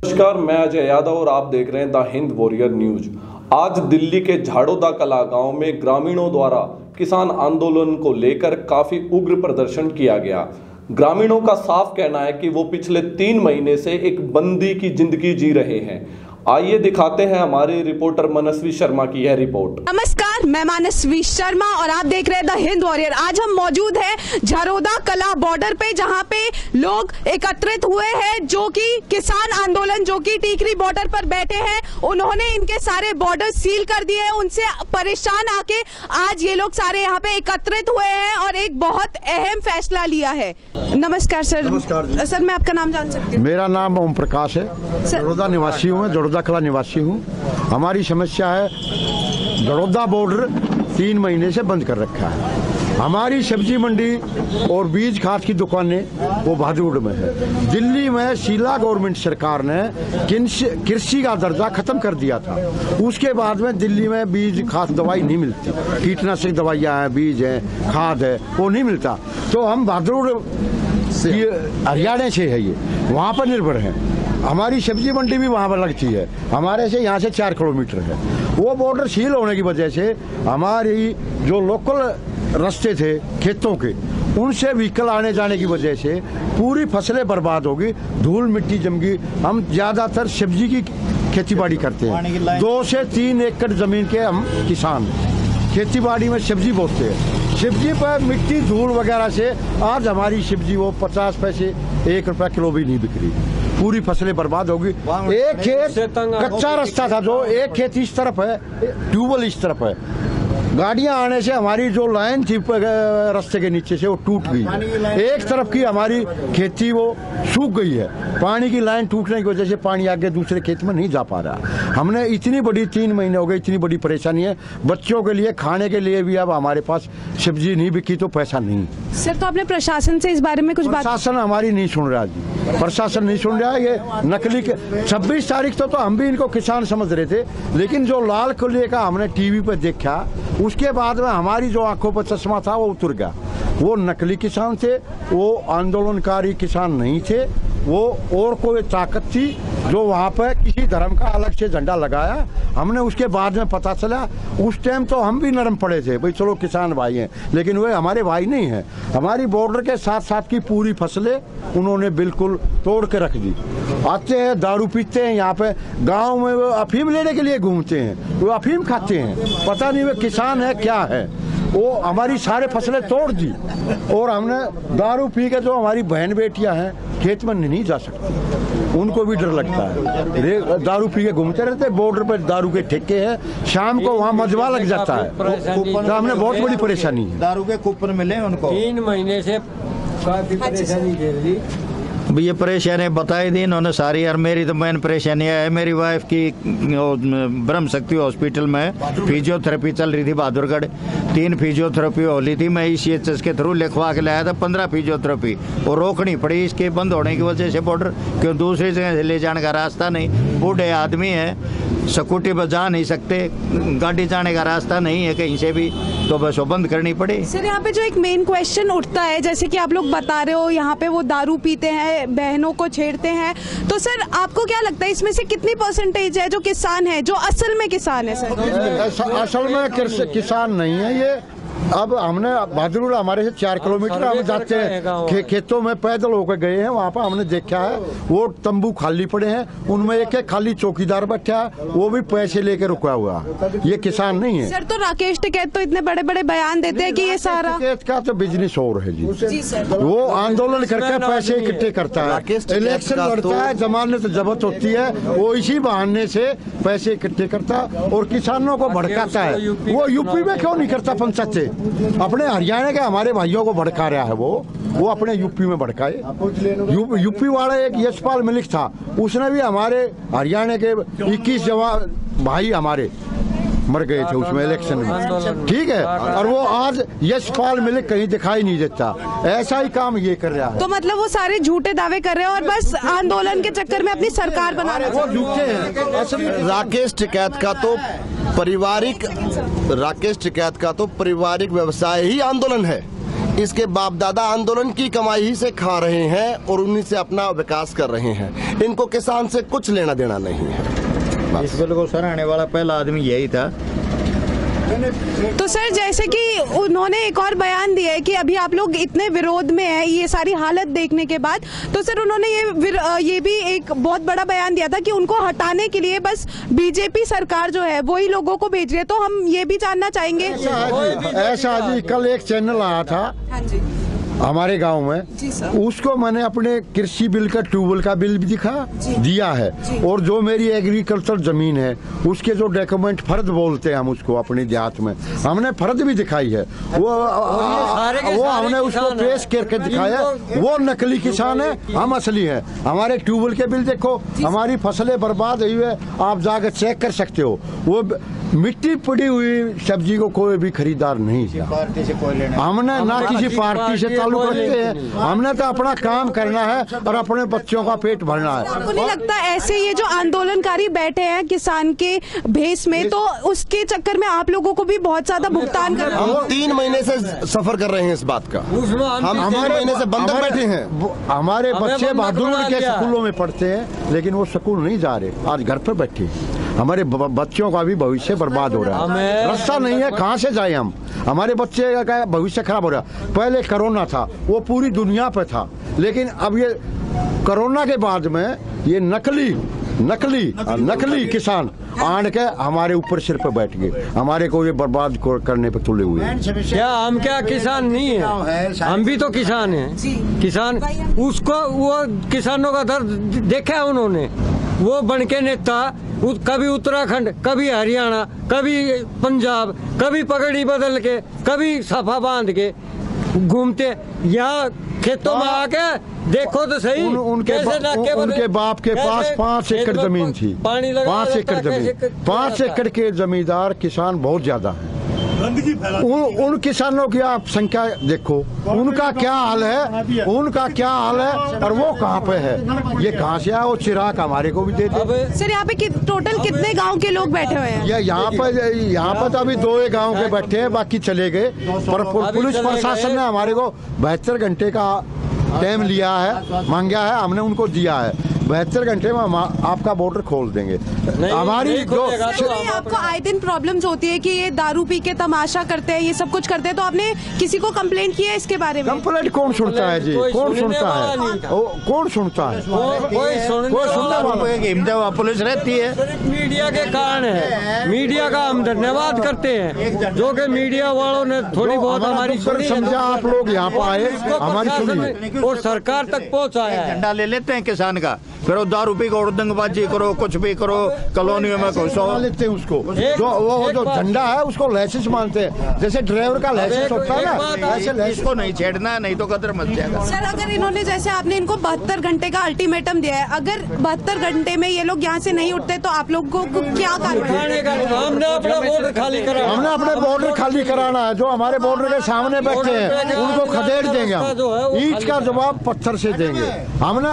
नमस्कार, मैं अजय यादव और आप देख रहे हैं द हिंद वॉरियर न्यूज। आज दिल्ली के झाड़ोदा कला गांव में ग्रामीणों द्वारा किसान आंदोलन को लेकर काफी उग्र प्रदर्शन किया गया। ग्रामीणों का साफ कहना है कि वो पिछले 3 महीने से एक बंदी की जिंदगी जी रहे हैं। आइए दिखाते हैं हमारे रिपोर्टर मनस्वी शर्मा की यह रिपोर्ट। नमस्कार, मैं मनस्वी शर्मा और आप देख रहे हैं द हिंद वॉरियर। आज हम मौजूद हैं झाड़ोदा कला बॉर्डर पे, जहां पे लोग एकत्रित हुए हैं जो कि किसान आंदोलन, जो कि टीकरी बॉर्डर पर बैठे हैं, उन्होंने इनके सारे बॉर्डर सील कर दिए हैं। उनसे परेशान आके आज ये लोग सारे यहाँ पे एकत्रित हुए हैं और एक बहुत अहम फैसला लिया है। नमस्कार सर। नमस्कार सर, मैं आपका नाम जान सकती हूँ? मेरा नाम ओम प्रकाश है, झाड़ोदा निवासी हूँ, झाड़ोदा कला निवासी हूँ। हमारी समस्या है, झाड़ोदा बॉर्डर 3 महीने से बंद कर रखा है। हमारी सब्जी मंडी और बीज खाद की दुकानें वो भादुड़ में है। दिल्ली में शीला गवर्नमेंट सरकार ने कृषि का दर्जा खत्म कर दिया था। उसके बाद में दिल्ली में बीज खाद दवाई नहीं मिलती, कीटनाशक दवाइयाँ हैं, बीज है, खाद है, वो नहीं मिलता। तो हम भादुड़ हरियाणा से है, ये वहाँ पर निर्भर है। हमारी सब्जी मंडी भी वहाँ पर लगती है, हमारे से यहाँ से 4 किलोमीटर है। वो बॉर्डर सील होने की वजह से हमारी जो लोकल रास्ते थे खेतों के, उनसे व्हीकल आने जाने की वजह से पूरी फसलें बर्बाद होगी, धूल मिट्टी जम गई। हम ज्यादातर सब्जी की खेती बाड़ी करते हैं, 2 से 3 एकड़ जमीन के हम किसान खेती बाड़ी में सब्जी बोते हैं। सब्जी पर मिट्टी धूल वगैरह से आज हमारी सब्जी वो 50 पैसे 1 रुपया किलो भी नहीं बिक रही, पूरी फसलें बर्बाद होगी। एक खेत कच्चा रास्ता था, जो एक खेत इस तरफ है, ट्यूबवेल इस तरफ है, गाड़ियां आने से हमारी जो लाइन थी रास्ते के नीचे से वो टूट गई। एक तरफ की हमारी खेती वो सूख गई है, पानी की लाइन टूटने की वजह से पानी आगे दूसरे खेत में नहीं जा पा रहा। हमने इतनी बड़ी 3 महीने हो गए, इतनी बड़ी परेशानी है। बच्चों के लिए खाने के लिए भी अब हमारे पास सब्जी नहीं बिकी तो पैसा नहीं। सर, तो आपने प्रशासन से इस बारे में कुछ बात? प्रशासन हमारी नहीं सुन रहा जी, प्रशासन नहीं सुन रहा है। ये नकली 26 तारीख तो हम भी इनको किसान समझ रहे थे, लेकिन जो लाल किले का हमने टीवी पे देखा, उसके बाद में हमारी जो आंखों पर चश्मा था वो उतर गया। वो नकली किसान थे, वो आंदोलनकारी किसान नहीं थे, वो और कोई ताकत थी जो वहाँ पे किसी धर्म का अलग से झंडा लगाया। हमने उसके बाद में पता चला, उस टाइम तो हम भी नरम पड़े थे, भाई चलो किसान भाई हैं, लेकिन वे हमारे भाई नहीं हैं। हमारी बॉर्डर के साथ साथ की पूरी फसलें उन्होंने बिल्कुल तोड़ के रख दी। आते हैं, दारू पीते हैं, यहाँ पे गांव में वो अफीम लेने के लिए घूमते हैं, वो अफीम खाते हैं, पता नहीं वे किसान है क्या है। वो हमारी सारे फसलें तोड़ दी और हमने दारू पी के, जो हमारी बहन बेटियां हैं खेत में नहीं जा सकती, उनको भी डर लगता है। दारू पी के घूमते रहते, बॉर्डर पर दारू के ठेके हैं, शाम को वहाँ मजवा लग जाता है। तो हमने बहुत बड़ी परेशानी है, दारू के कूपन मिले उनको 3 महीने से काफी परेशानी झेल रही। ये परेशानी बताई दी इन्होंने सारी। और मेरी तो मेन परेशानी है, मेरी वाइफ की ब्रह्म शक्ति हॉस्पिटल में फिजियोथेरेपी चल रही थी बहादुरगढ़। 3 फिजियोथेरेपी होली थी, मैं ECHS के थ्रू लिखवा के लाया था 15 फिजियोथेरेपी, और रोकनी पड़ी इसके बंद होने की वजह से बॉर्डर, क्यों दूसरी जगह से ले जाने का रास्ता नहीं। बूढ़े आदमी है, स्कूटी पर जा नहीं सकते, गाड़ी जाने का रास्ता नहीं है कहीं से भी, तो बस वो बंद करनी पड़ी। सर, यहाँ पे जो एक मेन क्वेश्चन उठता है, जैसे कि आप लोग बता रहे हो, यहाँ पे वो दारू पीते हैं, बहनों को छेड़ते हैं, तो सर आपको क्या लगता है इसमें से कितनी परसेंटेज है जो किसान है, जो असल में किसान है? सर, असल में किसान नहीं है ये। अब हमने बहादुर हमारे से 4 किलोमीटर हम जाते हैं, खेतों में पैदल होकर गए हैं, वहाँ पर हमने देखा है वो तंबू खाली पड़े हैं, उनमें एक खाली चौकीदार बैठा है, वो भी पैसे लेके रुका हुआ। ये किसान नहीं है। सर, तो राकेश टिकैत तो इतने बड़े बड़े बयान देते हैं कि ये सारा टिकैत का तो बिजनेस और है जी सर। वो आंदोलन करके पैसे इकट्ठे करता है, इलेक्शन लड़ता है, जमानत जब्त होती है, वो इसी बहाने से पैसे इकट्ठे करता है और किसानों को भड़काता है। वो यूपी में क्यों नहीं करता पंचायत से? अपने हरियाणा के हमारे भाइयों को भड़का रहा है, वो अपने यूपी में भड़काए। यूपी वाला एक यशपाल मलिक था, उसने भी हमारे हरियाणा के 21 जवान भाई हमारे मर गए थे उसमें इलेक्शन में, ठीक है। और वो आज यशपाल मलिक कहीं दिखाई नहीं देता, ऐसा ही काम ये कर रहा है। तो मतलब वो सारे झूठे दावे कर रहे हैं और बस आंदोलन के चक्कर में अपनी सरकार बना रहे हैं। वो झूठे हैं। राकेश टिकैत का तो पारिवारिक व्यवसाय ही आंदोलन है। इसके बाप दादा आंदोलन की कमाई ही से खा रहे हैं और उन्हीं से अपना विकास कर रहे हैं। इनको किसान से कुछ लेना देना नहीं है। इस बिल को सराहने वाला पहला आदमी यही था। तो सर, जैसे कि उन्होंने एक और बयान दिया है कि अभी आप लोग इतने विरोध में हैं ये सारी हालत देखने के बाद, तो सर उन्होंने ये भी एक बहुत बड़ा बयान दिया था कि उनको हटाने के लिए बस बीजेपी सरकार जो है वही लोगों को भेज रही है। तो हम ये भी जानना चाहेंगे। ऐसा जी कल एक चैनल आया था हमारे गांव में, उसको मैंने अपने कृषि बिल का ट्यूबवेल का बिल भी दिया है, और जो मेरी एग्रीकल्चर जमीन है उसके जो डॉक्यूमेंट फर्द बोलते हैं हम उसको अपने देहात में, हमने फर्द भी दिखाई है। वो हमने उसको पेश करके दिखाया। वो नकली किसान है, हम असली है। हमारे ट्यूबवेल के बिल देखो, हमारी फसलें बर्बाद हुई है, आप जाकर चेक कर सकते हो। वो मिट्टी पड़ी हुई सब्जी को कोई भी खरीदार नहीं किया। हमने ना किसी पार्टी से ताल्लुक रखते हैं, हमने तो अपना काम करना है और अपने बच्चों का पेट भरना है। आपको नहीं लगता ऐसे ये जो आंदोलनकारी बैठे हैं किसान के भेष में, तो उसके चक्कर में आप लोगों को भी बहुत ज्यादा भुगतान करना? हम 3 महीने से सफर कर रहे हैं इस बात का। हम 3 महीने से बंधक बैठे हैं। हमारे बच्चे बहादुर के स्कूलों में पढ़ते हैं, लेकिन वो स्कूल नहीं जा रहे, आज घर पर बैठे हैं। हमारे बच्चों का भी भविष्य बर्बाद हो रहा है, रास्ता नहीं है, कहाँ से जाए हम? हमारे बच्चे का भविष्य खराब हो रहा है। पहले कोरोना था, वो पूरी दुनिया पे था, लेकिन अब ये कोरोना के बाद में ये नकली किसान आन के हमारे ऊपर सिर पे बैठ गए, हमारे को ये बर्बाद करने पे तुले हुए। क्या हम क्या किसान नहीं है? हम भी तो किसान हैं। किसान उसको वो किसानों का दर्द देखा है उन्होंने। वो बन के नेता कभी उत्तराखंड, कभी हरियाणा, कभी पंजाब, कभी पगड़ी बदल के, कभी साफा बांध के घूमते। यहाँ खेतों में आके देखो तो सही, उनके बाप के पास 5 एकड़ जमीन थी, 5 एकड़ जमीन, 5 एकड़ के जमींदार किसान बहुत ज्यादा है। उन किसानों की आप संख्या देखो, उनका क्या हाल है, और वो कहाँ पे है, ये कहाँ से आया? वो चिराग हमारे को भी दे दे। सर, यहाँ पे टोटल कितने गांव के लोग बैठे हुए हैं? यहाँ पर तो अभी 2 गांव के बैठे हैं, बाकी चले गए। पर पुलिस प्रशासन ने हमारे को 72 घंटे का टाइम लिया है, मांगा है, हमने उनको दिया है। 72 घंटे में हम आपका बॉर्डर खोल देंगे। हमारी जो आपको आए दिन प्रॉब्लम्स होती है कि ये दारू पी के तमाशा करते हैं, ये सब कुछ करते हैं, तो आपने किसी को कंप्लेंट किया है इसके बारे में? कंप्लेंट कौन सुनता है जी? कौन सुनता है? कौन सुनता है? पुलिस रहती है। मीडिया के कारण है, मीडिया का हम धन्यवाद करते हैं, जो कि मीडिया वालों ने थोड़ी बहुत हमारी समझा। आप लोग यहाँ पर आए, हमारी सुनिए, और सरकार तक पहुँचाया। झंडा ले लेते हैं किसान का, फिर वो दारू पी को दंगबाजी करो, कुछ भी करो, कॉलोनियों में घुसो लेते हैं उसको। जो झंडा है उसको लाइसेंस मानते हैं, जैसे ड्राइवर का लाइसेंस होता है ना, ऐसे इसको नहीं छेड़ना, नहीं तो कदर मच जाएगा। सर, अगर इन्होंने जैसे आपने इनको 72 घंटे का अल्टीमेटम दिया है, अगर 72 घंटे में ये लोग यहाँ से नहीं उठते तो आप लोगों को क्या कार्रवाई? हमने अपना बॉर्डर खाली कराना, हमने अपने बॉर्डर खाली कराना है। जो हमारे बॉर्डर के सामने बैठे हैं उनको खदेड़ देंगे हम, ईंट का जवाब पत्थर से देंगे। हमने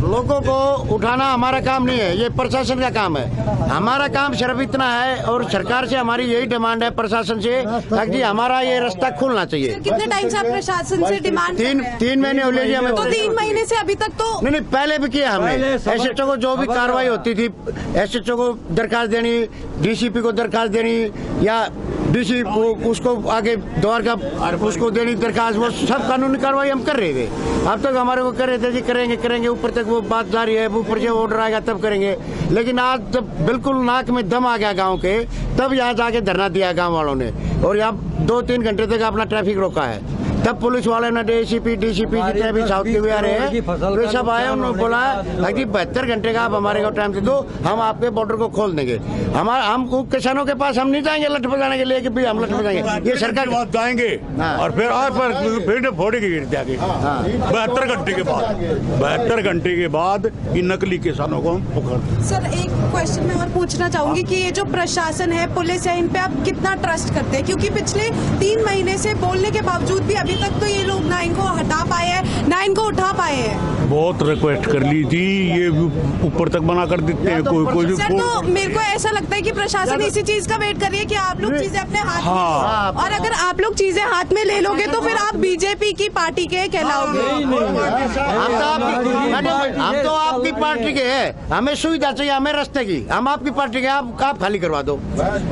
लोगों को उठाना हमारा काम नहीं है, ये प्रशासन का काम है। हमारा काम सिर्फ इतना है, और सरकार से हमारी यही डिमांड है प्रशासन से, ताकि हमारा ये रास्ता खुलना चाहिए। कितने टाइम से आप प्रशासन से डिमांड? 3 महीने हो गए हमें। तो 3 महीने से अभी तक तो नहीं, पहले भी किया हमने। एसएचओ को जो भी कार्रवाई होती थी, एसएचओ को दरखास्त देनी, डीसीपी को दरखास्त देनी, या डीसी को उसको आगे द्वारका उसको देनी दरखास्त, वो सब कानूनी कार्रवाई हम कर रहे थे। अब तक हमारे को कर रहे थे जी, करेंगे, ऊपर तक वो बात जारी है, ऊपर से ऑर्डर आएगा तब करेंगे। लेकिन आज जब बिल्कुल नाक में दम आ गया गांव के, तब यहाँ जाके धरना दिया गांव वालों ने, और यहाँ 2-3 घंटे तक अपना ट्रैफिक रोका है। तब पुलिस वाले ने डीसीपी जितने भी साउथ के हुए आ रहे हैं, वे सब आए, उन्होंने बोला कि 72 घंटे का आप हमारे को टाइम दे दो, हम आपके बॉर्डर को खोल देंगे। हम किसानों के पास हम नहीं जाएंगे लठ बजाने के लिए कि भाई हम लठ बजाएंगे, ये सरकार जाएंगे और फिर फोड़ेंगे जाके 72 घंटे के बाद। 72 घंटे के बाद इन नकली किसानों को हम पकड़। सर, एक क्वेश्चन मैं और पूछना चाहूंगी कि ये जो प्रशासन है, पुलिस है, इन पे आप कितना ट्रस्ट करते हैं? क्योंकि पिछले 3 महीने से बोलने के बावजूद भी अभी तक तो ये लोग ना इनको हटा पाए हैं ना इनको उठा पाए हैं। बहुत रिक्वेस्ट कर ली थी, ये ऊपर तक बना कर देते हैं कोई सर, तो मेरे को ऐसा लगता है कि प्रशासन इसी चीज का वेट कर रही है कि आप लोग चीजें अपने हाथ में, और अगर आप लोग चीजें हाथ में ले लोगे तो फिर आप बीजेपी की पार्टी के कहलाओगे। हम तो आपकी पार्टी के हैं, हमें सुविधा चाहिए, हमें रास्ते की, हम आपकी पार्टी के, आप खाली करवा दो।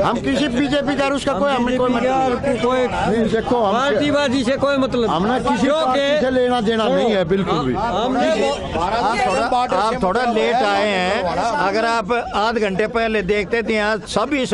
हम किसी बीजेपी का उसका कोई पार्टीबाजी से कोई मतलब, हमने किसी पार्टी से लेना देना नहीं है बिल्कुल भी। आप थोड़ा लेट आए हैं, अगर आप आध घंटे पहले देखते थे यहाँ सभी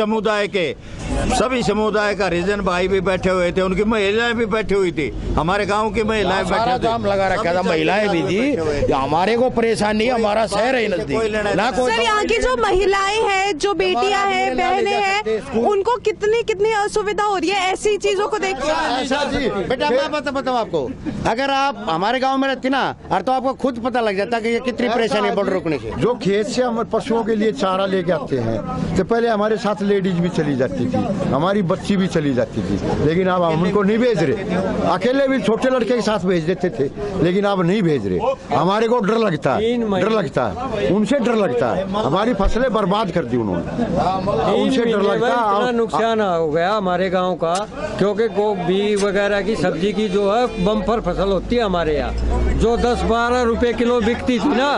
समुदाय का रीजन भाई भी बैठे हुए थे, उनकी महिलाएं भी बैठी हुई थी, हमारे गांव की महिलाएं बैठे थे, काम लगा रखा था, महिलाएं भी थी। हमारे को परेशानी, हमारा शहर है नजदीक ना कोई। सर, यहाँ की जो महिलाएं हैं, जो बेटियां हैं, बहनें हैं, उनको कितनी असुविधा हो रही है ऐसी चीजों को देख के। बेटा मैं बताऊँ आपको, अगर आप हमारे गाँव में रहती ना, और तो आपको खुद पता लग जाता कि ये कितनी परेशानी है बॉर्डर रोकने से। जो खेत से हम पशुओं के लिए चारा लेके आते हैं, तो पहले हमारे साथ लेडीज भी चली जाती थी, हमारी बच्ची भी चली जाती थी, लेकिन अब हम उनको नहीं भेज रहे। अकेले भी छोटे लड़के के साथ भेज देते थे, लेकिन अब नहीं भेज रहे। हमारे को डर लगता है, उनसे डर लगता है। हमारी फसलें बर्बाद कर दी उन्होंने, उनसे डर लगता है। नुकसान हो गया हमारे गाँव का, क्योंकि गोभी वगैरह की सब्जी की जो है बम्पर फसल होती है हमारे यहाँ, जो 10-12 रुपए किलो बिकती थी ना,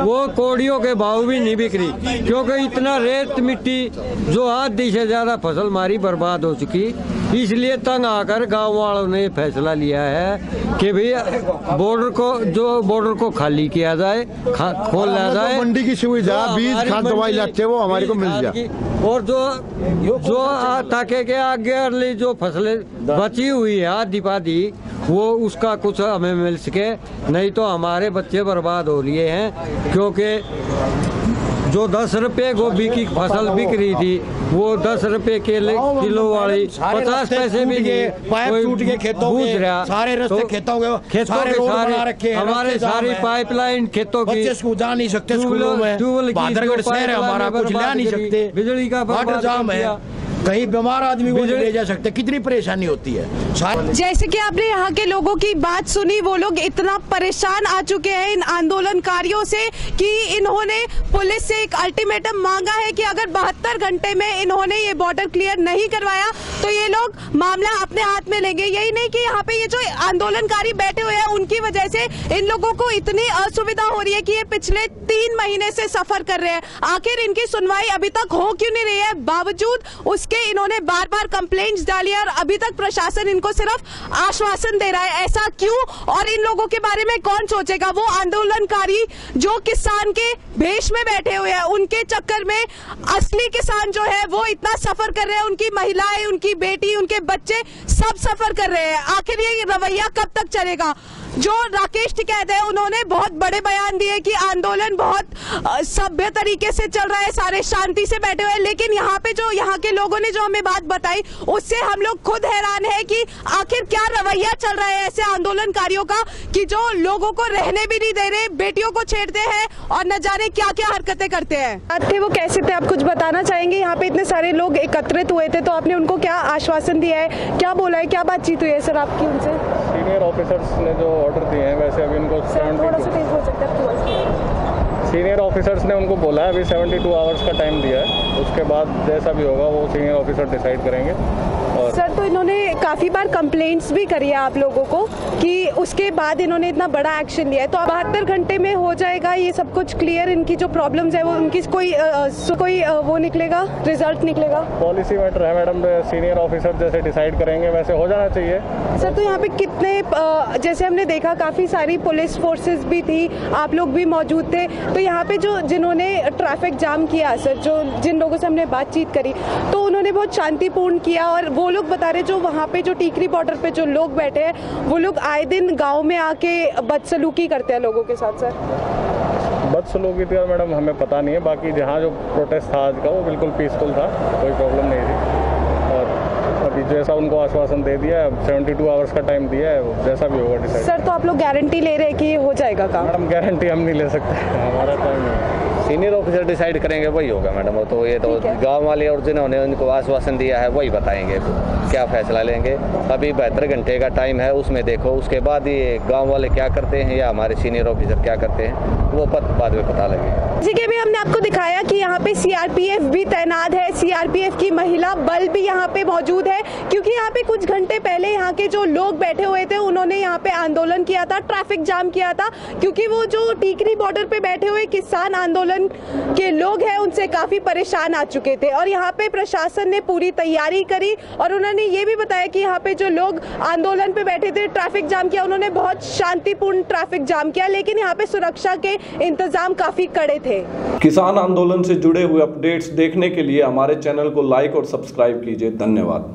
वो कोड़ियों के भाव भी नहीं बिक रही, क्योंकि इतना रेत मिट्टी जो आधी से ज्यादा फसल हमारी बर्बाद हो चुकी। इसलिए तंग आकर गांव वालों ने फैसला लिया है कि भाई बॉर्डर को खाली किया जाए, खोला जाए। मंडी की सुविधा, बीज खाद दवाई लाते वो हमारे को मिल जाए, और जो ताकि के आगे जो फसलें बची हुई है आधी वो उसका कुछ हमें मिल सके, नहीं तो हमारे बच्चे बर्बाद हो रहे हैं। क्योंकि जो 10 रुपए गोभी की फसल बिक रही थी, वो 10 रुपए किलो वाली 50 पैसे भी पाइप टूट के खेतों के सारे रास्ते खेतों के सारे हमारे सारी पाइपलाइन खेतों की, बच्चे जा नहीं सकते स्कूलों में, बहादुरगढ़ शहर है हमारा, कुछ ला नहीं सकते, बिजली का वाटर जाम है, कहीं बीमार आदमी को ले जा सकते, कितनी परेशानी होती है। जैसे कि आपने यहाँ के लोगों की बात सुनी, वो लोग इतना परेशान आ चुके हैं इन आंदोलनकारियों से कि इन्होंने पुलिस से एक अल्टीमेटम मांगा है कि अगर 72 घंटे में इन्होंने ये बॉर्डर क्लियर नहीं करवाया तो ये लोग मामला अपने हाथ में लेंगे। यही नहीं कि यहाँ पे ये जो आंदोलनकारी बैठे हुए हैं, उनकी वजह से इन लोगों को इतनी असुविधा हो रही है कि ये पिछले 3 महीने से सफर कर रहे हैं। आखिर इनकी सुनवाई अभी तक हो क्यों नहीं रही है? बावजूद उसके इन्होंने बार-बार कंप्लेंट्स डाली और अभी तक प्रशासन इनको सिर्फ आश्वासन दे रहा है। ऐसा क्यों? और इन लोगों के बारे में कौन सोचेगा? वो आंदोलनकारी जो किसान के भेष में बैठे हुए हैं, उनके चक्कर में असली किसान जो है वो इतना सफर कर रहे हैं, उनकी महिलाएं, उनकी बेटी, उनके बच्चे सब सफर कर रहे हैं। आखिर ये रवैया कब तक चलेगा? जो राकेश टिकैत है, उन्होंने बहुत बड़े बयान दिए कि आंदोलन बहुत सभ्य तरीके से चल रहा है, सारे शांति से बैठे हुए हैं, लेकिन यहाँ पे जो यहाँ के लोगों ने जो हमें बात बताई, उससे हम लोग खुद हैरान है कि आखिर क्या रवैया चल रहा है ऐसे आंदोलनकारियों का कि जो लोगों को रहने भी नहीं दे रहे, बेटियों को छेड़ते हैं और न जाने क्या क्या हरकतें करते हैं। थे वो कैसे थे, आप कुछ बताना चाहेंगे? यहाँ पे इतने सारे लोग एकत्रित हुए थे, तो आपने उनको क्या आश्वासन दिया है, क्या बोला है, क्या बातचीत हुई है सर आपकी उनसे? सीनियर ऑफिसर्स ने जो ऑर्डर दिए हैं, वैसे अभी उनको सीनियर ऑफिसर्स ने उनको बोला है अभी 72 आवर्स का टाइम दिया है, उसके बाद जैसा भी होगा वो सीनियर ऑफिसर डिसाइड करेंगे। और सर, तो इन्होंने काफी बार कंप्लेंट्स भी करी है आप लोगों को कि उसके बाद इन्होंने इतना बड़ा एक्शन लिया है, तो 72 घंटे में हो जाएगा ये सब कुछ क्लियर? इनकी जो प्रॉब्लम्स है वो उनकी कोई वो निकलेगा, रिजल्ट निकलेगा? पॉलिसी मैटर है मैडम, सीनियर ऑफिसर जैसे डिसाइड करेंगे वैसे हो जाना चाहिए। सर, तो यहाँ पे कितने जैसे हमने देखा काफी सारी पुलिस फोर्सेस भी थी, आप लोग भी मौजूद थे, तो यहाँ पे जिन्होंने ट्रैफिक जाम किया सर, जिन लोगों से हमने बातचीत करी, तो उन्होंने बहुत शांतिपूर्ण किया, और वो लोग बता रहे जो वहाँ पे जो टीकरी बॉर्डर पे जो लोग बैठे हैं, वो लोग आए दिन गाँव में आके बदसलूकी करते हैं लोगों के साथ। सर, बदसलूकी थी मैडम हमें पता नहीं है, बाकी जहाँ जो प्रोटेस्ट था आज का वो बिल्कुल पीसफुल था, कोई प्रॉब्लम नहीं थी। और अभी जैसा उनको आश्वासन दे दिया है, 72 आवर्स का टाइम दिया है, जैसा भी होगा डिसाइड। सर तो आप लोग गारंटी ले रहे हैं कि ये हो जाएगा काम? मैडम गारंटी हम नहीं ले सकते, हमारा टाइम है। सीनियर ऑफिसर डिसाइड करेंगे, वही होगा मैडम। वो तो ये तो गांव वाले और जिन्होंने उनको आश्वासन दिया है वही बताएंगे क्या फैसला लेंगे। अभी 72 घंटे का टाइम है, उसमें देखो उसके बाद ये गांव वाले क्या करते हैं या हमारे सीनियर ऑफिसर क्या करते हैं वो बाद में पता लगेगा। जी के भी हमने आपको दिखाया कि यहाँ पे सीआरपीएफ भी तैनात है, सीआरपीएफ की महिला बल भी यहाँ पे मौजूद है, क्योंकि यहाँ पे कुछ घंटे पहले यहाँ के जो लोग बैठे हुए थे उन्होंने यहाँ पे आंदोलन किया था, ट्रैफिक जाम किया था, क्योंकि वो जो टीकरी बॉर्डर पे बैठे हुए किसान आंदोलन के लोग हैं उनसे काफी परेशान आ चुके थे। और यहाँ पे प्रशासन ने पूरी तैयारी करी और उन्होंने ये भी बताया कि यहाँ पे जो लोग आंदोलन पे बैठे थे, ट्रैफिक जाम किया, उन्होंने बहुत शांतिपूर्ण ट्रैफिक जाम किया, लेकिन यहाँ पे सुरक्षा के इंतजाम काफी कड़े थे। किसान आंदोलन से जुड़े हुए अपडेट्स देखने के लिए हमारे चैनल को लाइक और सब्सक्राइब कीजिए। धन्यवाद।